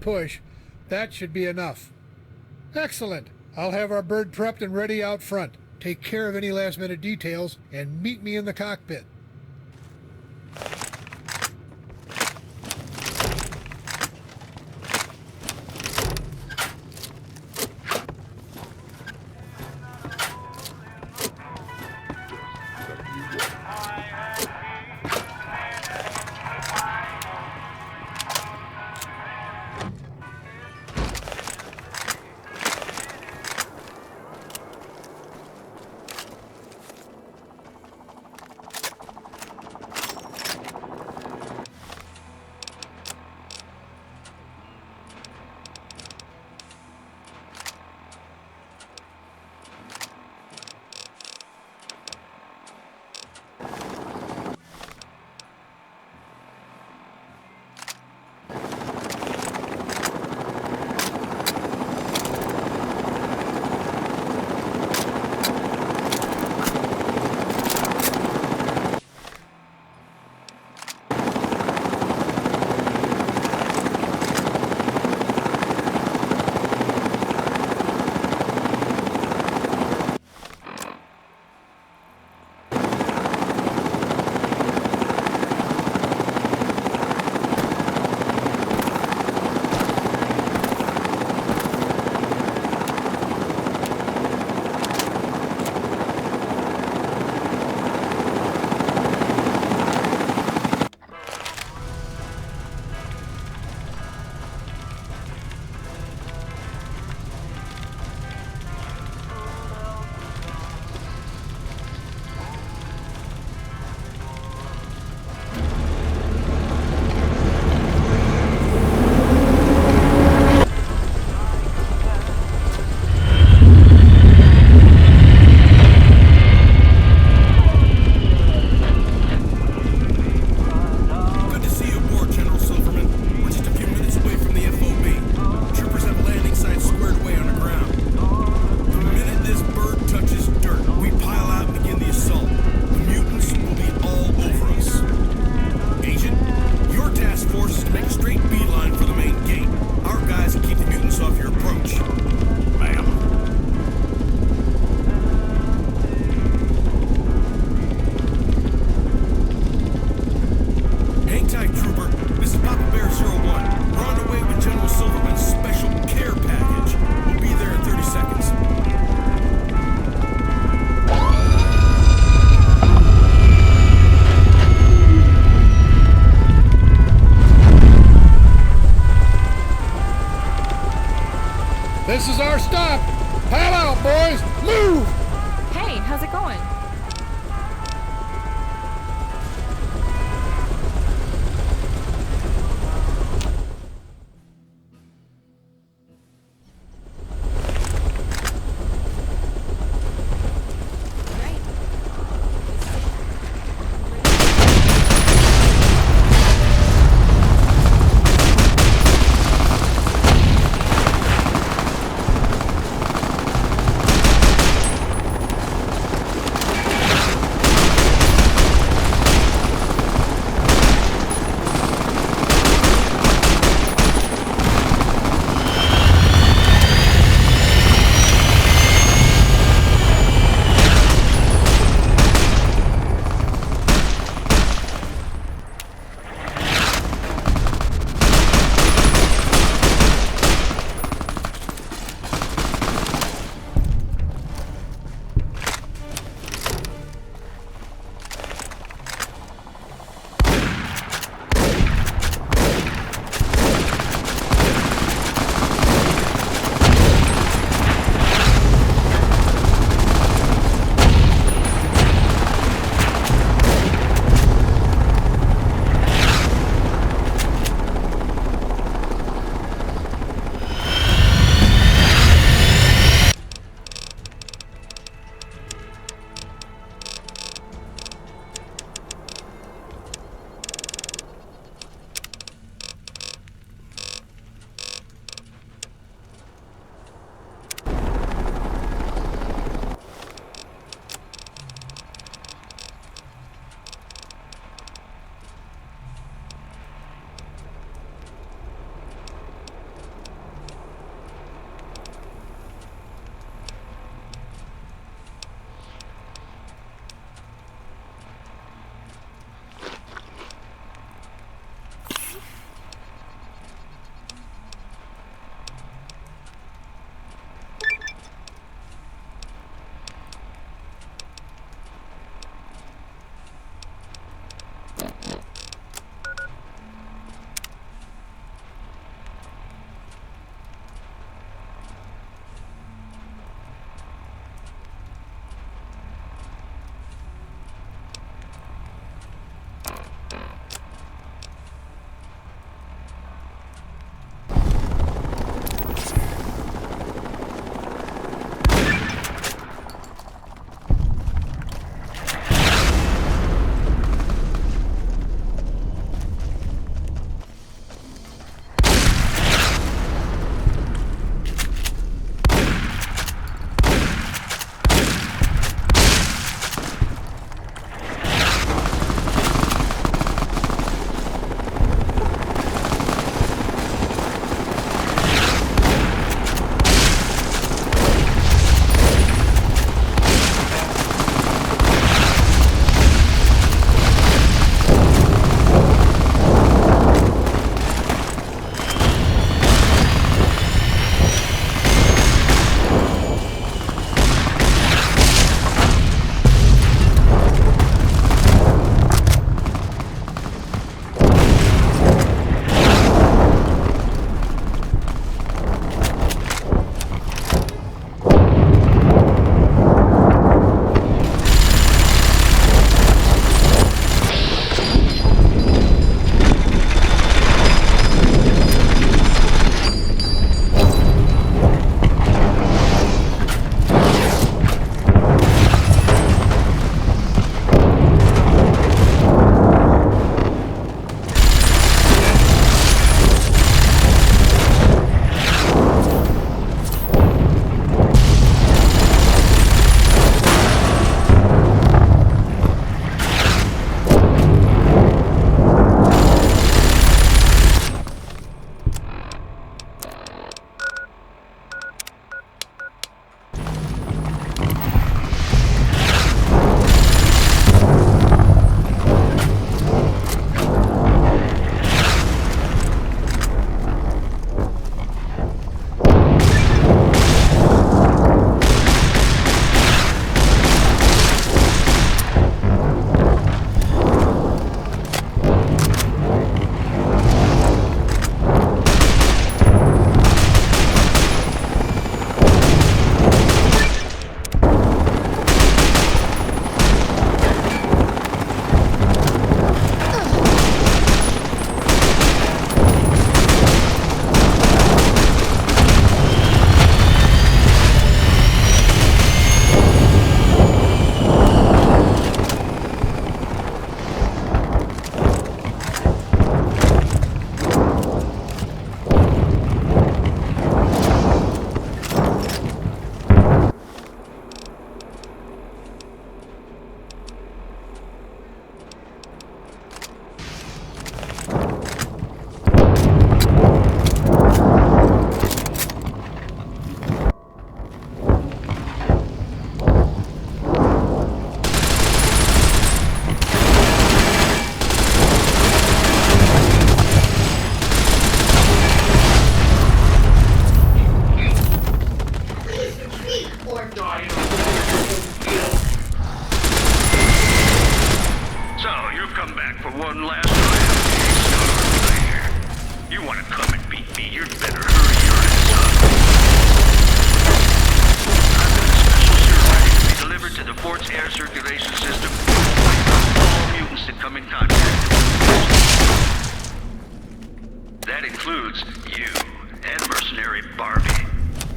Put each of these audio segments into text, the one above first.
push, that should be enough. Excellent. I'll have our bird prepped and ready out front. Take care of any last-minute details, and meet me in the cockpit. This is our stop. Pile out, boys. Move! Hey, how's it going?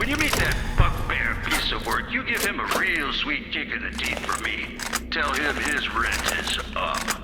When you meet that bugbear piece of work, you give him a real sweet kick in the teeth for me. Tell him his rent is up.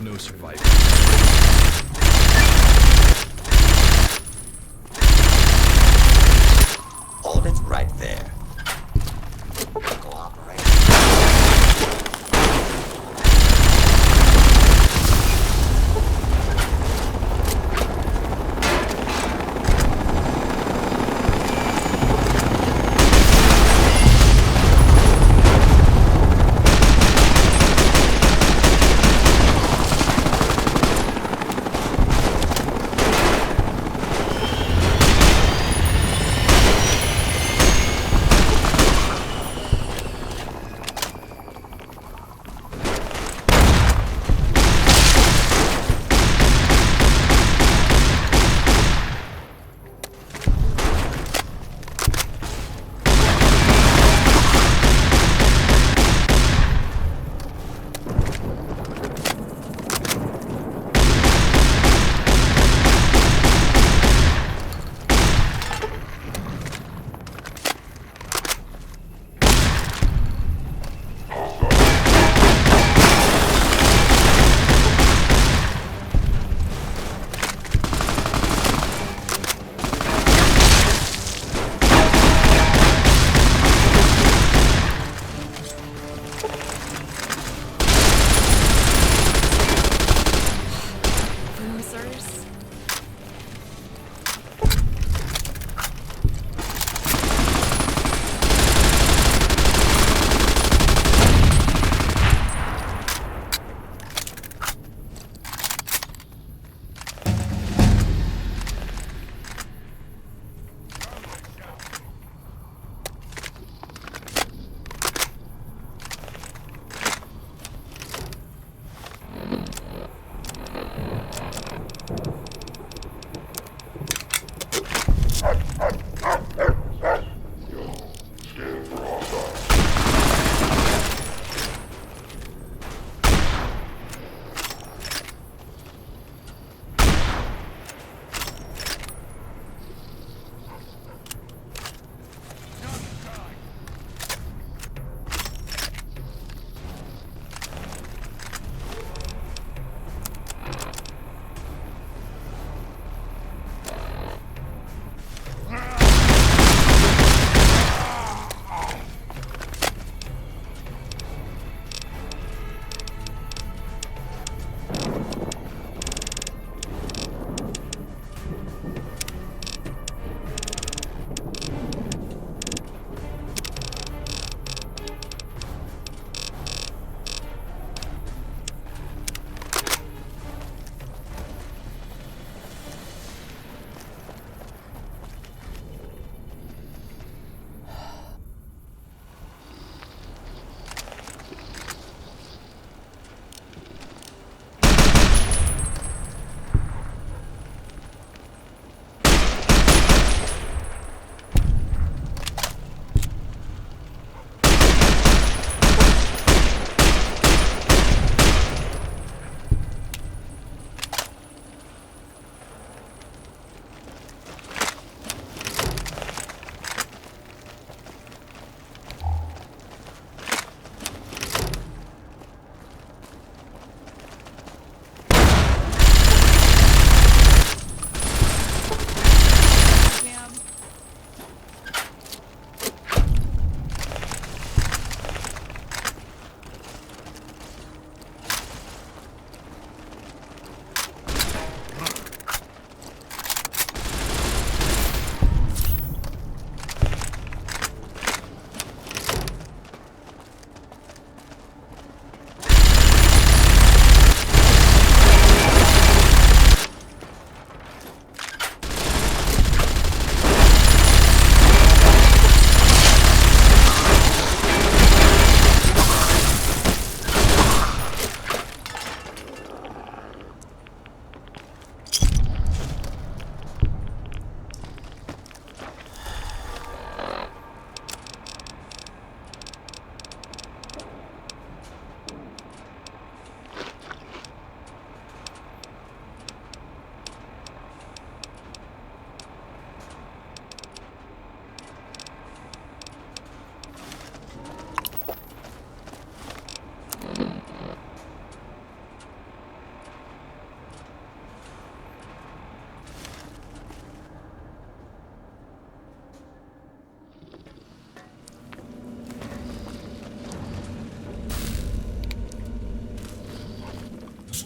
No survivor. Hold it right there. Cooperate.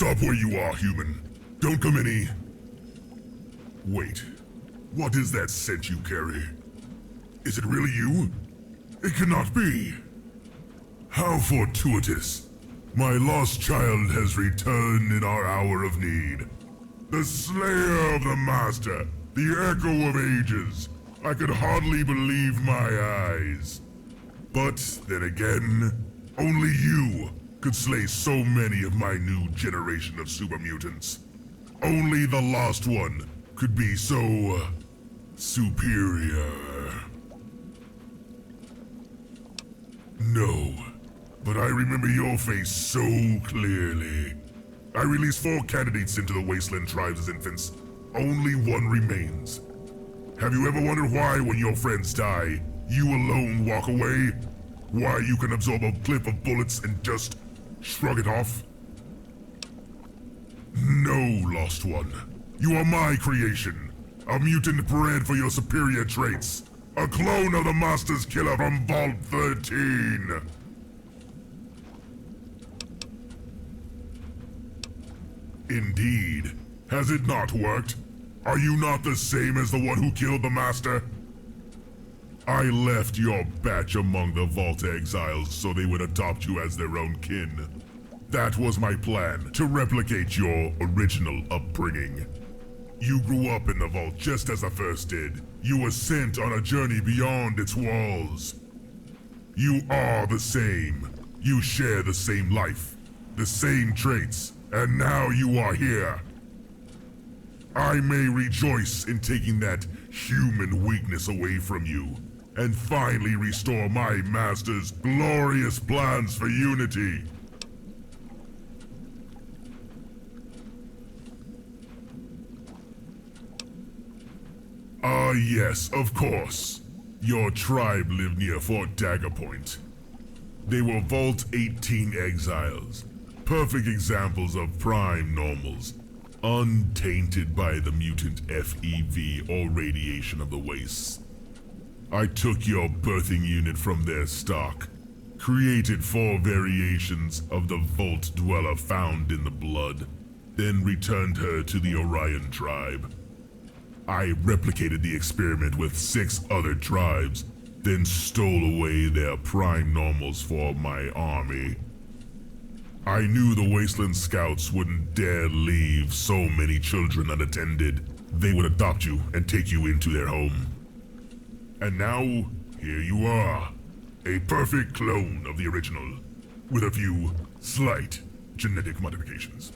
Stop where you are, human. Don't come any... Wait. What is that scent you carry? Is it really you? It cannot be. How fortuitous. My lost child has returned in our hour of need. The slayer of the master, the echo of ages. I could hardly believe my eyes. But then again, only you could slay so many of my new generation of super mutants. Only the lost one could be so superior. No, but I remember your face so clearly. I released 4 candidates into the Wasteland tribes as infants. Only one remains. Have you ever wondered why, when your friends die, you alone walk away? Why you can absorb a cliff of bullets and just shrug it off? No, Lost One. You are my creation. A mutant bred for your superior traits. A clone of the Master's Killer from Vault 13. Indeed. Has it not worked? Are you not the same as the one who killed the Master? I left your batch among the Vault exiles so they would adopt you as their own kin. That was my plan, to replicate your original upbringing. You grew up in the Vault just as the First did. You were sent on a journey beyond its walls. You are the same. You share the same life, the same traits, and now you are here. I may rejoice in taking that human weakness away from you, and finally restore my master's glorious plans for unity. Yes, of course. Your tribe lived near Fort Dagger Point. They were Vault 18 exiles, perfect examples of prime normals, untainted by the mutant FEV or radiation of the wastes. I took your birthing unit from their stock, created 4 variations of the Vault Dweller found in the blood, then returned her to the Orion tribe. I replicated the experiment with 6 other tribes, then stole away their prime normals for my army. I knew the Wasteland Scouts wouldn't dare leave so many children unattended. They would adopt you and take you into their home. And now, here you are. A perfect clone of the original, with a few slight genetic modifications.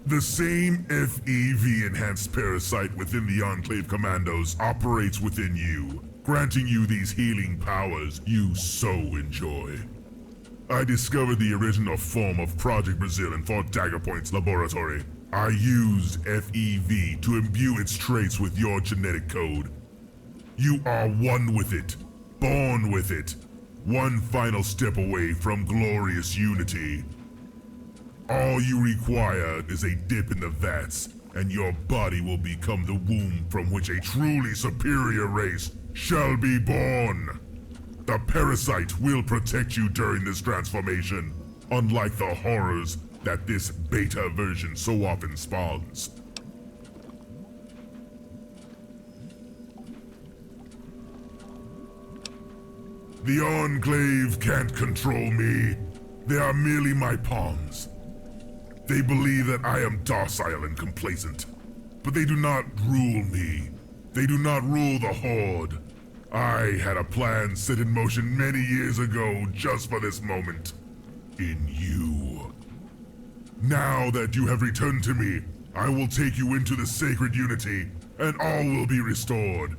The same FEV-enhanced parasite within the Enclave Commandos operates within you, granting you these healing powers you so enjoy. I discovered the original form of Project Brazil in Fort Dagger Point's laboratory. I used FEV to imbue its traits with your genetic code. You are one with it, born with it, one final step away from glorious unity. All you require is a dip in the vats, and your body will become the womb from which a truly superior race shall be born. The parasite will protect you during this transformation, unlike the horrors that this beta version so often spawns. The Enclave can't control me. They are merely my pawns. They believe that I am docile and complacent, but they do not rule me. They do not rule the Horde. I had a plan set in motion many years ago just for this moment. In you. Now that you have returned to me, I will take you into the sacred unity, and all will be restored.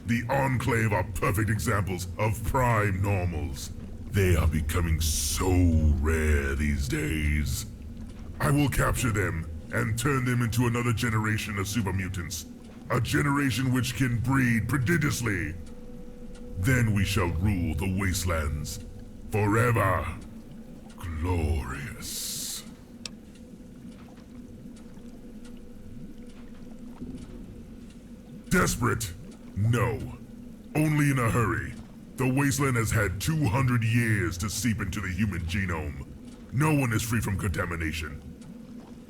The Enclave are perfect examples of prime normals. They are becoming so rare these days. I will capture them and turn them into another generation of super mutants. A generation which can breed prodigiously. Then we shall rule the wastelands forever. Glorious. Desperate? No. Only in a hurry. The wasteland has had 200 years to seep into the human genome. No one is free from contamination.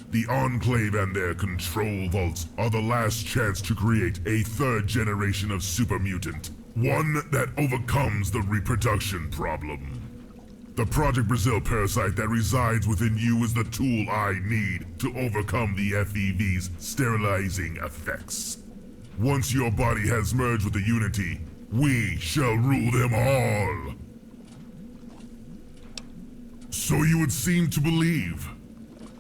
The Enclave and their control vaults are the last chance to create a third generation of super mutant. One that overcomes the reproduction problem. The Project Brazil parasite that resides within you is the tool I need to overcome the FEV's sterilizing effects. Once your body has merged with the Unity, we shall rule them all. So you would seem to believe.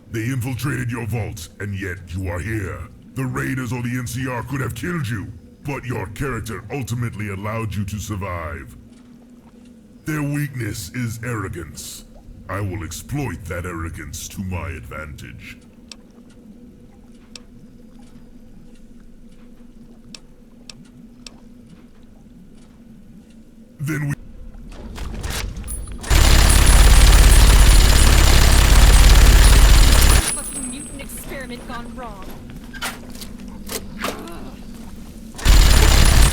They infiltrated your vault, and yet you are here. The Raiders or the NCR could have killed you, but your character ultimately allowed you to survive. Their weakness is arrogance. I will exploit that arrogance to my advantage. Then we... Fucking mutant experiment gone wrong.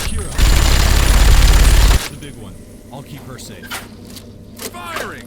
Kira. The big one. I'll keep her safe. Firing!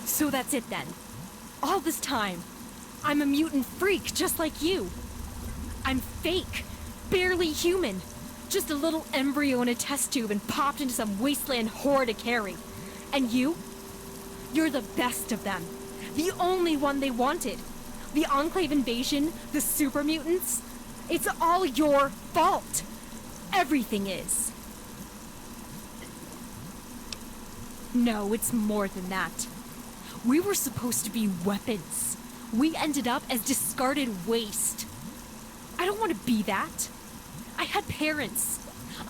So that's it then. All this time, I'm a mutant freak just like you. I'm fake, barely human. Just a little embryo in a test tube and popped into some wasteland whore to carry. And you? You're the best of them. The only one they wanted. The Enclave invasion, the super mutants. It's all your fault. Everything is. No, it's more than that. We were supposed to be weapons. We ended up as discarded waste. I don't want to be that. I had parents.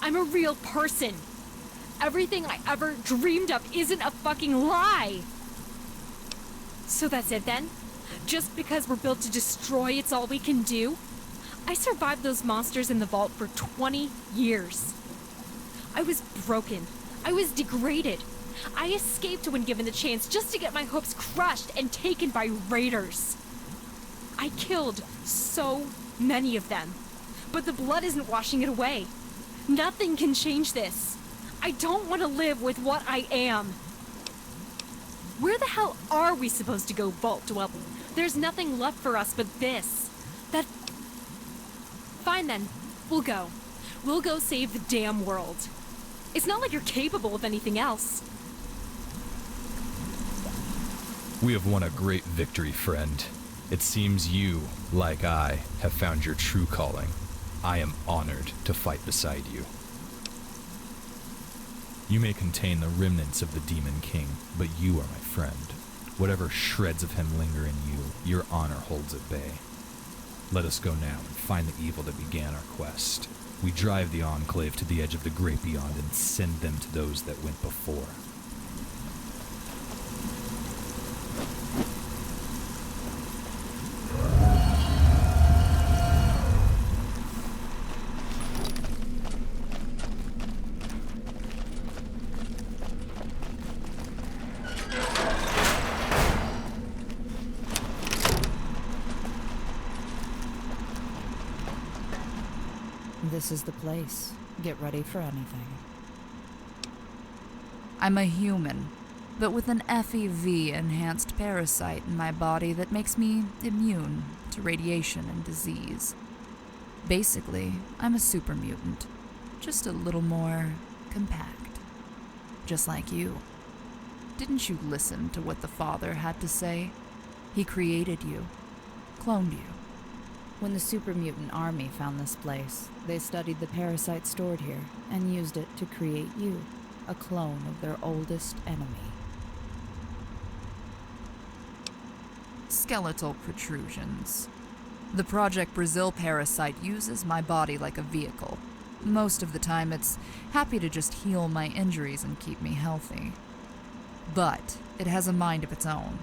I'm a real person. Everything I ever dreamed of isn't a fucking lie. So that's it then? Just because we're built to destroy, it's all we can do? I survived those monsters in the vault for 20 years. I was broken. I was degraded. I escaped when given the chance just to get my hopes crushed and taken by raiders. I killed so many of them, but the blood isn't washing it away. Nothing can change this. I don't want to live with what I am. Where the hell are we supposed to go vault? Well, there's nothing left for us but this. Fine then, we'll go. We'll go save the damn world. It's not like you're capable of anything else. We have won a great victory, friend. It seems you, like I, have found your true calling. I am honored to fight beside you. You may contain the remnants of the Demon King, but you are my friend. Whatever shreds of him linger in you, your honor holds at bay. Let us go now and find the evil that began our quest. We drive the Enclave to the edge of the great beyond and send them to those that went before. This is the place. Get ready for anything. I'm a human, but with an FEV-enhanced parasite in my body that makes me immune to radiation and disease. Basically, I'm a super mutant, just a little more compact. Just like you. Didn't you listen to what the Father had to say? He created you, cloned you. When the super mutant army found this place, they studied the parasite stored here and used it to create you, a clone of their oldest enemy. Skeletal protrusions. The Project Brazil parasite uses my body like a vehicle. Most of the time, it's happy to just heal my injuries and keep me healthy. But it has a mind of its own.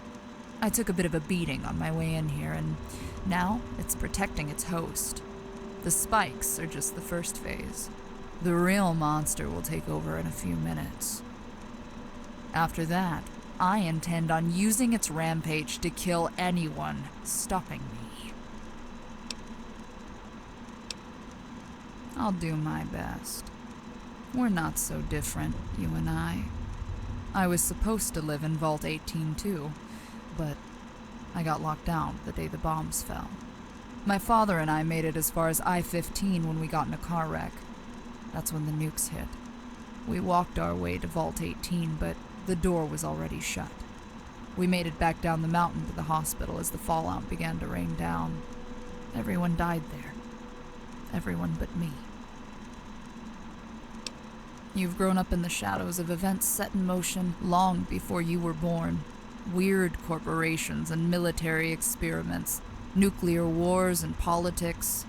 I took a bit of a beating on my way in here, and now it's protecting its host. The spikes are just the first phase. The real monster will take over in a few minutes. After that, I intend on using its rampage to kill anyone stopping me. I'll do my best. We're not so different, you and I. I was supposed to live in Vault 18 too, but I got locked down the day the bombs fell. My father and I made it as far as I-15 when we got in a car wreck. That's when the nukes hit. We walked our way to Vault 18, but the door was already shut. We made it back down the mountain to the hospital as the fallout began to rain down. Everyone died there. Everyone but me. You've grown up in the shadows of events set in motion long before you were born. Weird corporations and military experiments, nuclear wars and politics.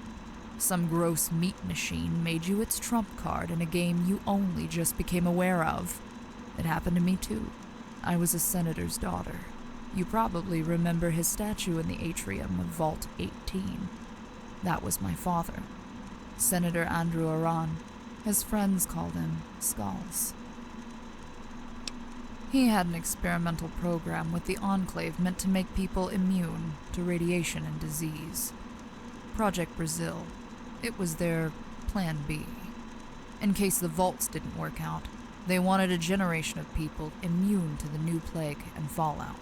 Some gross meat machine made you its trump card in a game you only just became aware of. It happened to me too. I was a senator's daughter. You probably remember his statue in the atrium of Vault 18. That was my father, Senator Andrew Aran. His friends called him Skulls. He had an experimental program with the Enclave meant to make people immune to radiation and disease. Project Brazil. It was their Plan B. In case the vaults didn't work out, they wanted a generation of people immune to the new plague and fallout.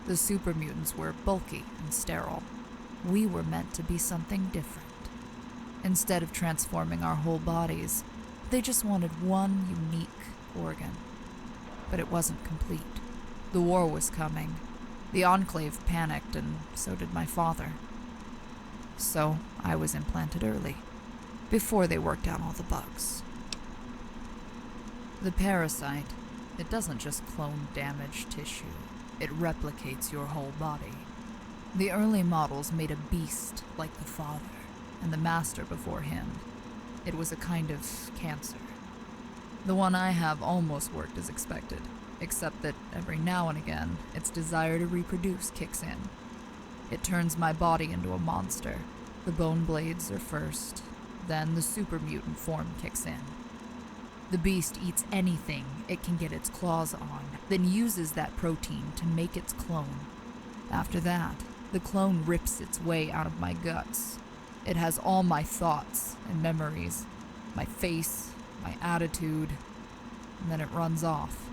The super mutants were bulky and sterile. We were meant to be something different. Instead of transforming our whole bodies, they just wanted one unique organ. But it wasn't complete. The war was coming. The Enclave panicked, and so did my father. So I was implanted early, before they worked out all the bugs. The parasite, it doesn't just clone damaged tissue. It replicates your whole body. The early models made a beast like the father, and the master before him. It was a kind of cancer. The one I have almost worked as expected, except that every now and again, its desire to reproduce kicks in. It turns my body into a monster. The bone blades are first, then the super mutant form kicks in. The beast eats anything it can get its claws on, then uses that protein to make its clone. After that, the clone rips its way out of my guts. It has all my thoughts and memories, my face, my attitude, and then it runs off,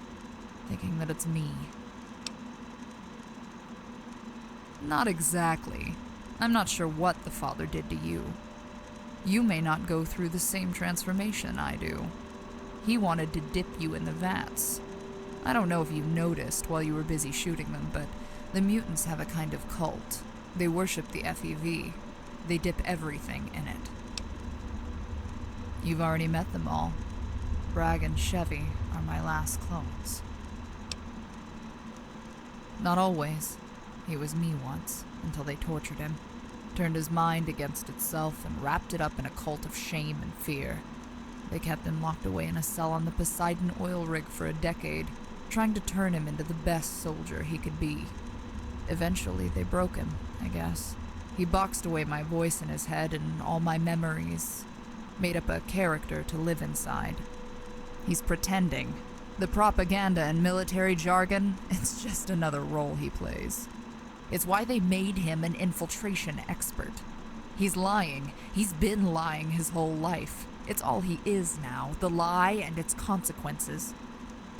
thinking that it's me. Not exactly. I'm not sure what the father did to you. You may not go through the same transformation I do. He wanted to dip you in the vats. I don't know if you noticed while you were busy shooting them, but the mutants have a kind of cult. They worship the FEV. They dip everything in it. You've already met them all. Bragg and Chevy are my last clones. Not always. He was me once, until they tortured him, turned his mind against itself, and wrapped it up in a cult of shame and fear. They kept him locked away in a cell on the Poseidon oil rig for a decade, trying to turn him into the best soldier he could be. Eventually, they broke him, I guess. He boxed away my voice in his head and all my memories, made up a character to live inside. He's pretending. The propaganda and military jargon, it's just another role he plays. It's why they made him an infiltration expert. He's lying. He's been lying his whole life. It's all he is now, the lie and its consequences.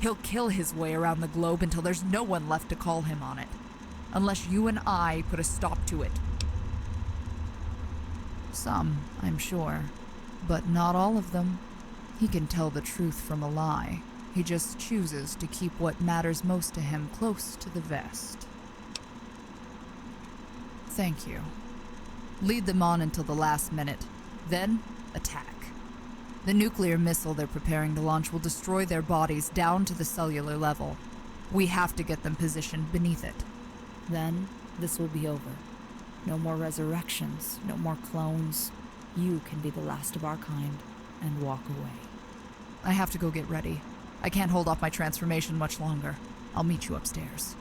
He'll kill his way around the globe until there's no one left to call him on it. Unless you and I put a stop to it. Some, I'm sure, but not all of them. He can tell the truth from a lie. He just chooses to keep what matters most to him close to the vest. Thank you. Lead them on until the last minute. Then, attack. The nuclear missile they're preparing to launch will destroy their bodies down to the cellular level. We have to get them positioned beneath it. Then, this will be over. No more resurrections, no more clones. You can be the last of our kind and walk away. I have to go get ready. I can't hold off my transformation much longer. I'll meet you upstairs.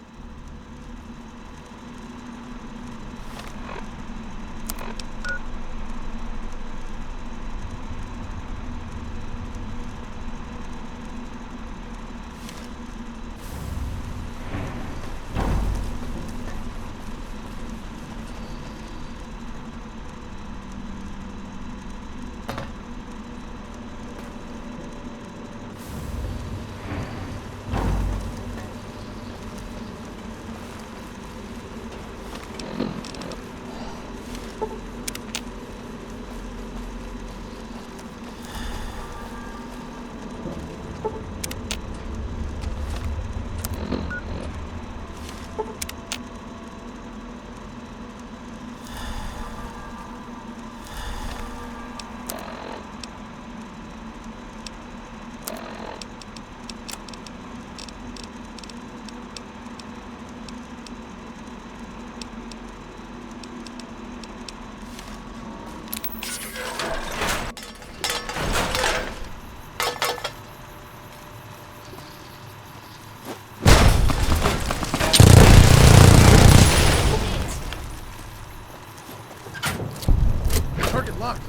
Target locked.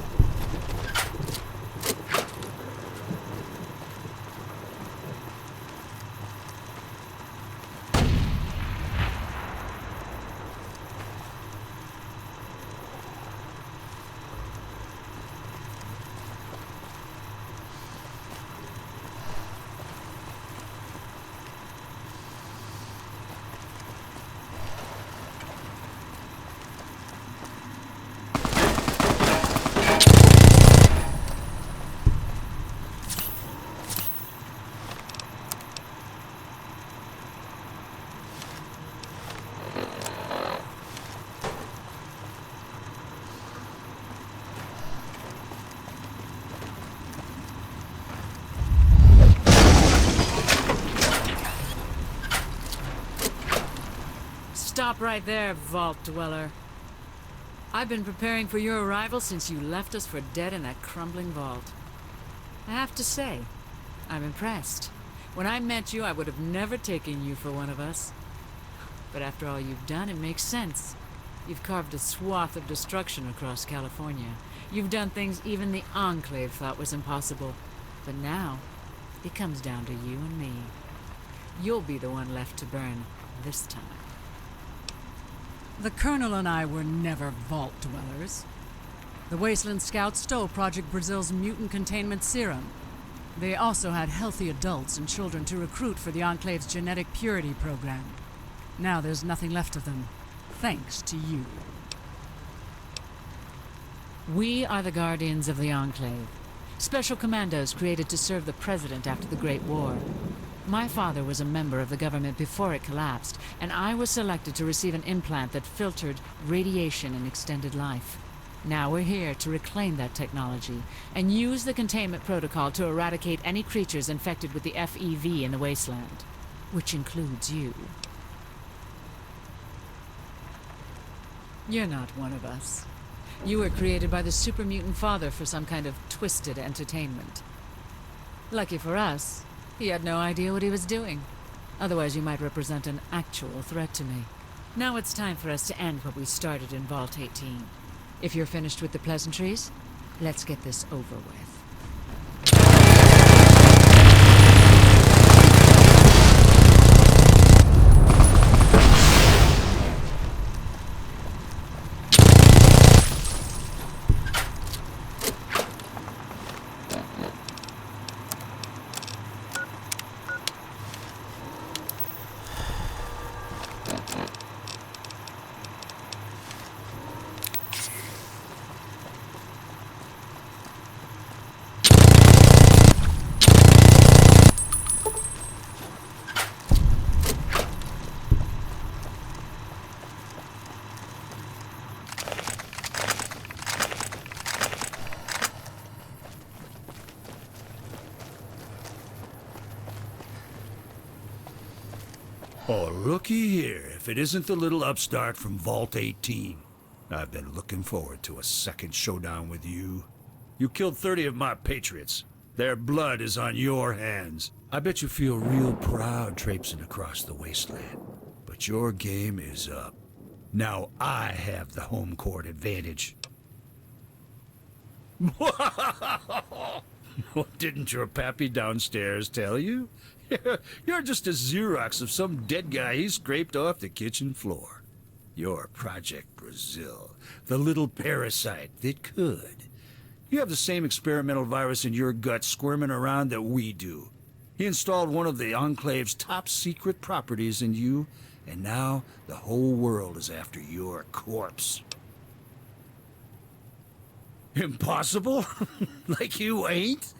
Stop right there, Vault Dweller. I've been preparing for your arrival since you left us for dead in that crumbling vault. I have to say, I'm impressed. When I met you, I would have never taken you for one of us. But after all you've done, it makes sense. You've carved a swath of destruction across California. You've done things even the Enclave thought was impossible. But now, it comes down to you and me. You'll be the one left to burn this time. The Colonel and I were never Vault Dwellers. The Wasteland Scouts stole Project Brazil's mutant containment serum. They also had healthy adults and children to recruit for the Enclave's genetic purity program. Now there's nothing left of them, thanks to you. We are the Guardians of the Enclave. Special commandos created to serve the President after the Great War. My father was a member of the government before it collapsed, and I was selected to receive an implant that filtered radiation and extended life. Now we're here to reclaim that technology and use the containment protocol to eradicate any creatures infected with the FEV in the wasteland, which includes you. You're not one of us. You were created by the super mutant father for some kind of twisted entertainment. Lucky for us, he had no idea what he was doing. Otherwise, you might represent an actual threat to me. Now it's time for us to end what we started in Vault 18. If you're finished with the pleasantries, let's get this over with. Oh, looky here, if it isn't the little upstart from Vault 18. I've been looking forward to a second showdown with you. You killed 30 of my patriots. Their blood is on your hands. I bet you feel real proud traipsing across the wasteland. But your game is up. Now I have the home court advantage. What didn't your pappy downstairs tell you? You're just a Xerox of some dead guy he scraped off the kitchen floor. You're Project Brazil, the little parasite that could. You have the same experimental virus in your gut squirming around that we do. He installed one of the Enclave's top secret properties in you, and now the whole world is after your corpse. Impossible? Like you ain't?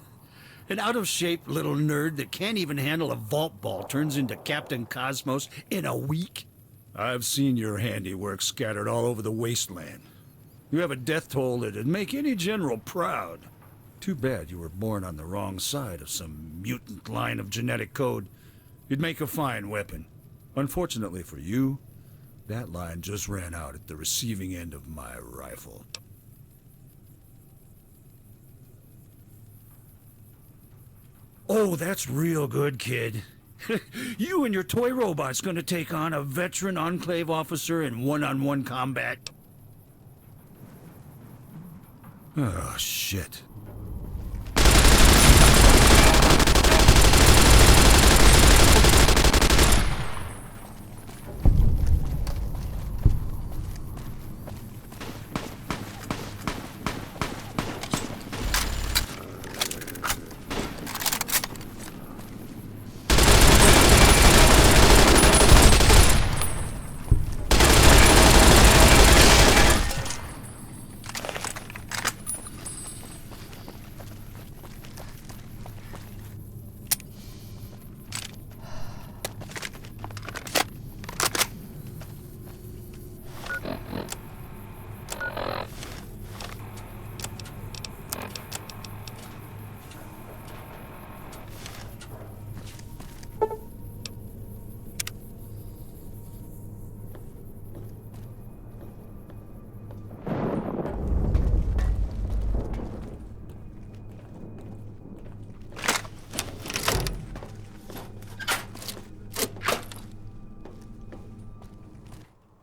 An out-of-shape little nerd that can't even handle a vault ball turns into Captain Cosmos in a week? I've seen your handiwork scattered all over the wasteland. You have a death toll that'd make any general proud. Too bad you were born on the wrong side of some mutant line of genetic code. You'd make a fine weapon. Unfortunately for you, that line just ran out at the receiving end of my rifle. Oh, that's real good, kid. You and your toy robot's gonna take on a veteran Enclave officer in one-on-one combat. Oh, shit.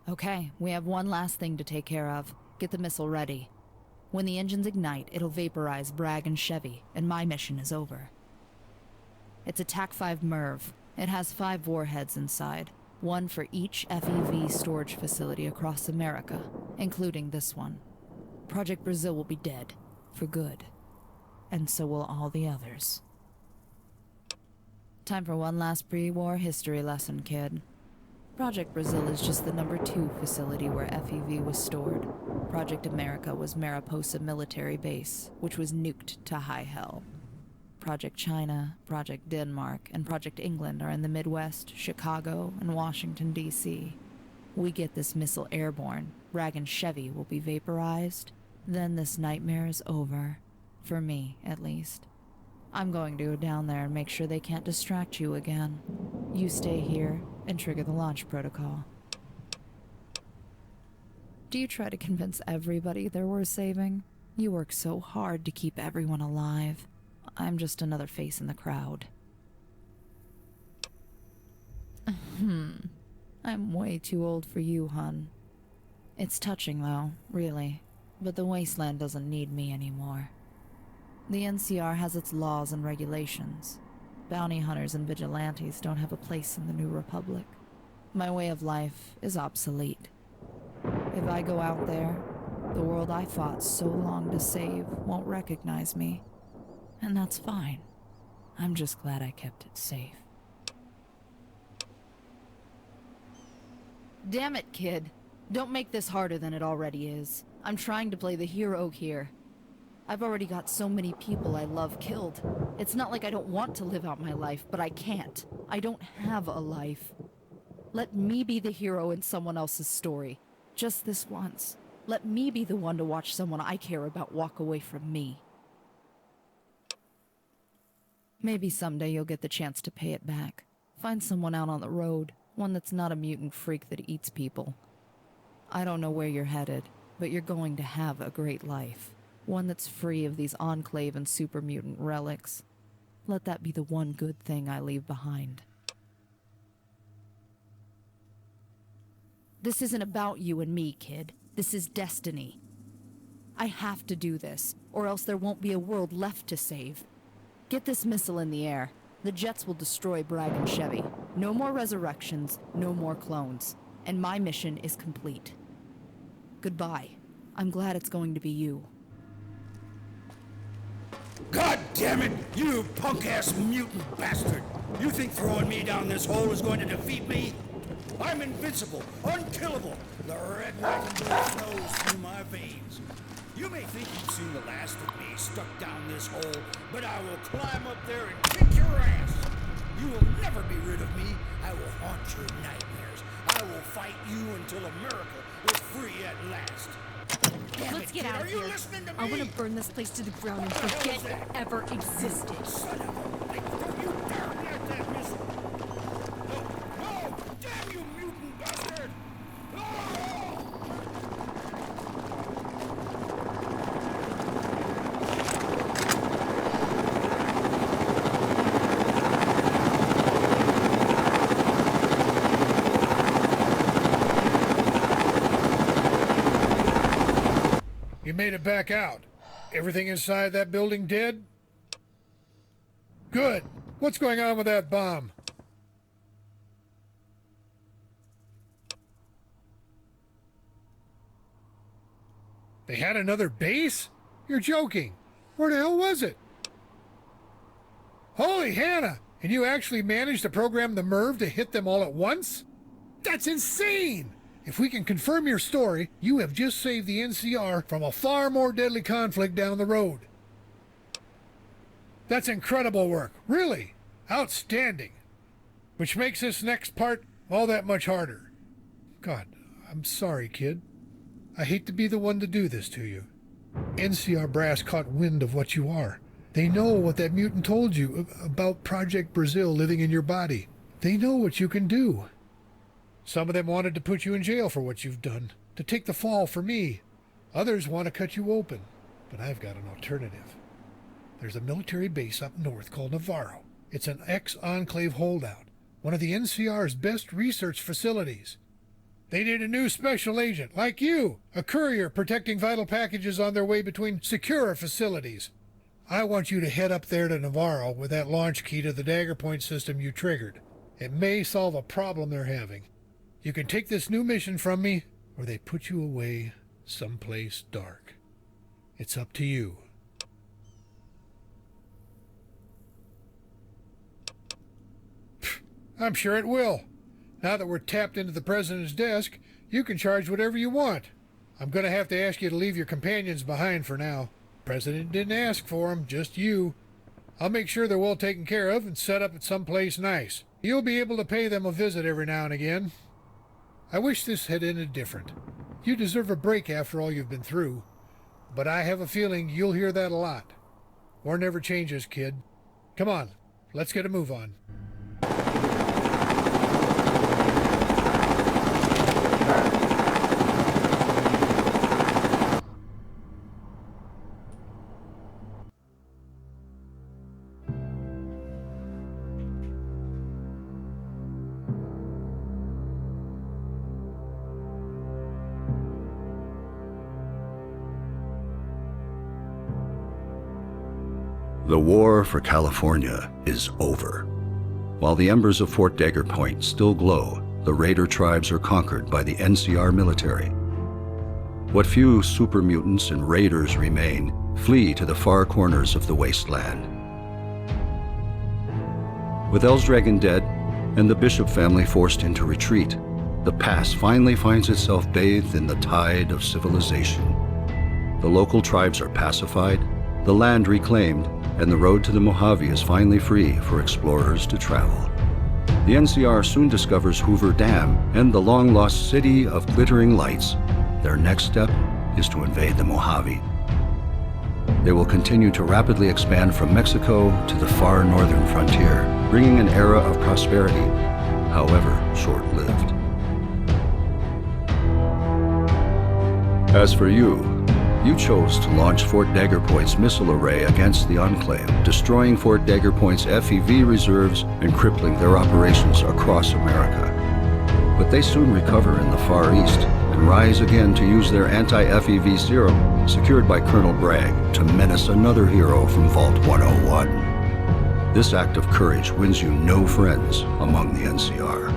Okay, we have one last thing to take care of. Get the missile ready. When the engines ignite, it'll vaporize Bragg and Chevy, and my mission is over. It's a TAC-5 MIRV. It has 5 warheads inside, one for each FEV storage facility across America, including this one. Project Brazil will be dead, for good. And so will all the others. Time for one last pre-war history lesson, kid. Project Brazil is just the number 2 facility where FEV was stored. Project America was Mariposa Military Base, which was nuked to high hell. Project China, Project Denmark, and Project England are in the Midwest, Chicago, and Washington, D.C. We get this missile airborne, Bragg and Chevy will be vaporized, then this nightmare is over. For me, at least. I'm going to go down there and make sure they can't distract you again. You stay here and trigger the launch protocol. Do you try to convince everybody they're worth saving? You work so hard to keep everyone alive. I'm just another face in the crowd. I'm way too old for you, hun. It's touching, though, really. But the wasteland doesn't need me anymore. The NCR has its laws and regulations. Bounty hunters and vigilantes don't have a place in the New Republic. My way of life is obsolete. If I go out there, the world I fought so long to save won't recognize me. And that's fine. I'm just glad I kept it safe. Damn it, kid. Don't make this harder than it already is. I'm trying to play the hero here. I've already got so many people I love killed. It's not like I don't want to live out my life, but I can't. I don't have a life. Let me be the hero in someone else's story. Just this once. Let me be the one to watch someone I care about walk away from me. Maybe someday you'll get the chance to pay it back. Find someone out on the road, one that's not a mutant freak that eats people. I don't know where you're headed, but you're going to have a great life. One that's free of these Enclave and super mutant relics. Let that be the one good thing I leave behind. This isn't about you and me, kid. This is destiny. I have to do this, or else there won't be a world left to save. Get this missile in the air. The jets will destroy Bragg and Chevy. No more resurrections, no more clones. And my mission is complete. Goodbye. I'm glad it's going to be you. God damn it! You punk-ass mutant bastard! You think throwing me down this hole is going to defeat me? I'm invincible, unkillable. The red, white, and blue flows through my veins. You may think you've seen the last of me stuck down this hole, but I will climb up there and kick your ass. You will never be rid of me. I will haunt your nightmares. I will fight you until America is free at last. Damn Let's it, get kid, out of are you here. listening to me? I want to burn this place to the ground and forget it ever existed. Son of a... Don't you dare light that missile! No! No! Damn you, mutant bastard! You made it back out. Everything inside that building dead? Good. What's going on with that bomb? They had another base? You're joking. Where the hell was it? Holy Hannah! And you actually managed to program the MIRV to hit them all at once? That's insane! If we can confirm your story, you have just saved the NCR from a far more deadly conflict down the road. That's incredible work. Really. Outstanding. Which makes this next part all that much harder. God, I'm sorry, kid. I hate to be the one to do this to you. NCR brass caught wind of what you are. They know what that mutant told you about Project Brazil living in your body. They know what you can do. Some of them wanted to put you in jail for what you've done, to take the fall for me. Others want to cut you open, but I've got an alternative. There's a military base up north called Navarro. It's an ex-Enclave holdout, one of the NCR's best research facilities. They need a new special agent, like you, a courier protecting vital packages on their way between secure facilities. I want you to head up there to Navarro with that launch key to the dagger point system you triggered. It may solve a problem they're having. You can take this new mission from me, or they put you away someplace dark. It's up to you. I'm sure it will. Now that we're tapped into the President's desk, you can charge whatever you want. I'm going to have to ask you to leave your companions behind for now. President didn't ask for them, just you. I'll make sure they're well taken care of and set up at some place nice. You'll be able to pay them a visit every now and again. I wish this had ended different. You deserve a break after all you've been through, but I have a feeling you'll hear that a lot. War never changes, kid. Come on, let's get a move on. The war for California is over. While the embers of Fort Dagger Point still glow, the raider tribes are conquered by the NCR military. What few super mutants and raiders remain flee to the far corners of the wasteland. With Elsdragon dead and the Bishop family forced into retreat, the pass finally finds itself bathed in the tide of civilization. The local tribes are pacified, the land reclaimed, and the road to the Mojave is finally free for explorers to travel. The NCR soon discovers Hoover Dam and the long-lost city of glittering lights. Their next step is to invade the Mojave. They will continue to rapidly expand from Mexico to the far northern frontier, bringing an era of prosperity, however short-lived. As for you chose to launch Fort Dagger Point's missile array against the Enclave, destroying Fort Dagger Point's FEV reserves and crippling their operations across America. But they soon recover in the Far East and rise again to use their anti-FEV serum, secured by Colonel Bragg, to menace another hero from Vault 101. This act of courage wins you no friends among the NCR.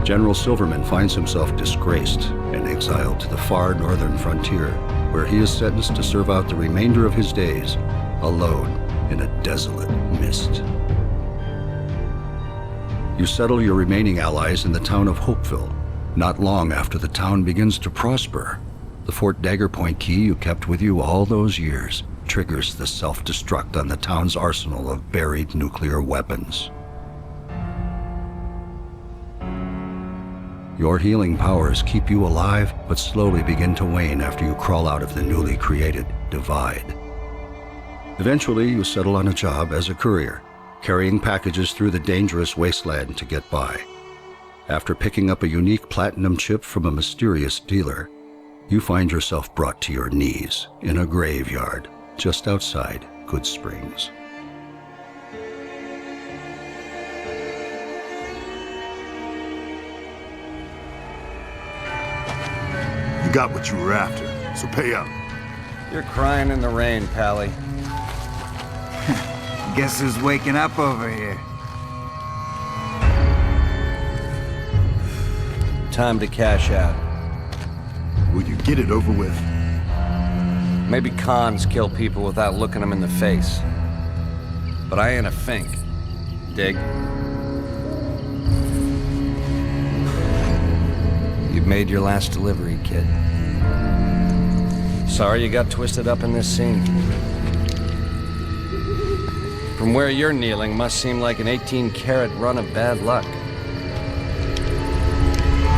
General Silverman finds himself disgraced and exiled to the far northern frontier, where he is sentenced to serve out the remainder of his days alone in a desolate mist. You settle your remaining allies in the town of Hopeville. Not long after the town begins to prosper, the Fort Dagger Point key you kept with you all those years triggers the self-destruct on the town's arsenal of buried nuclear weapons. Your healing powers keep you alive, but slowly begin to wane after you crawl out of the newly created divide. Eventually, you settle on a job as a courier, carrying packages through the dangerous wasteland to get by. After picking up a unique platinum chip from a mysterious dealer, you find yourself brought to your knees in a graveyard just outside Good Springs. You got what you were after, so pay up. You're crying in the rain, Pally. Guess who's waking up over here? Time to cash out. Will you get it over with? Maybe cons kill people without looking them in the face. But I ain't a fink. Dig? You've made your last delivery, kid. Sorry you got twisted up in this scene. From where you're kneeling must seem like an 18-carat run of bad luck.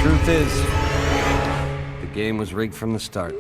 Truth is, the game was rigged from the start.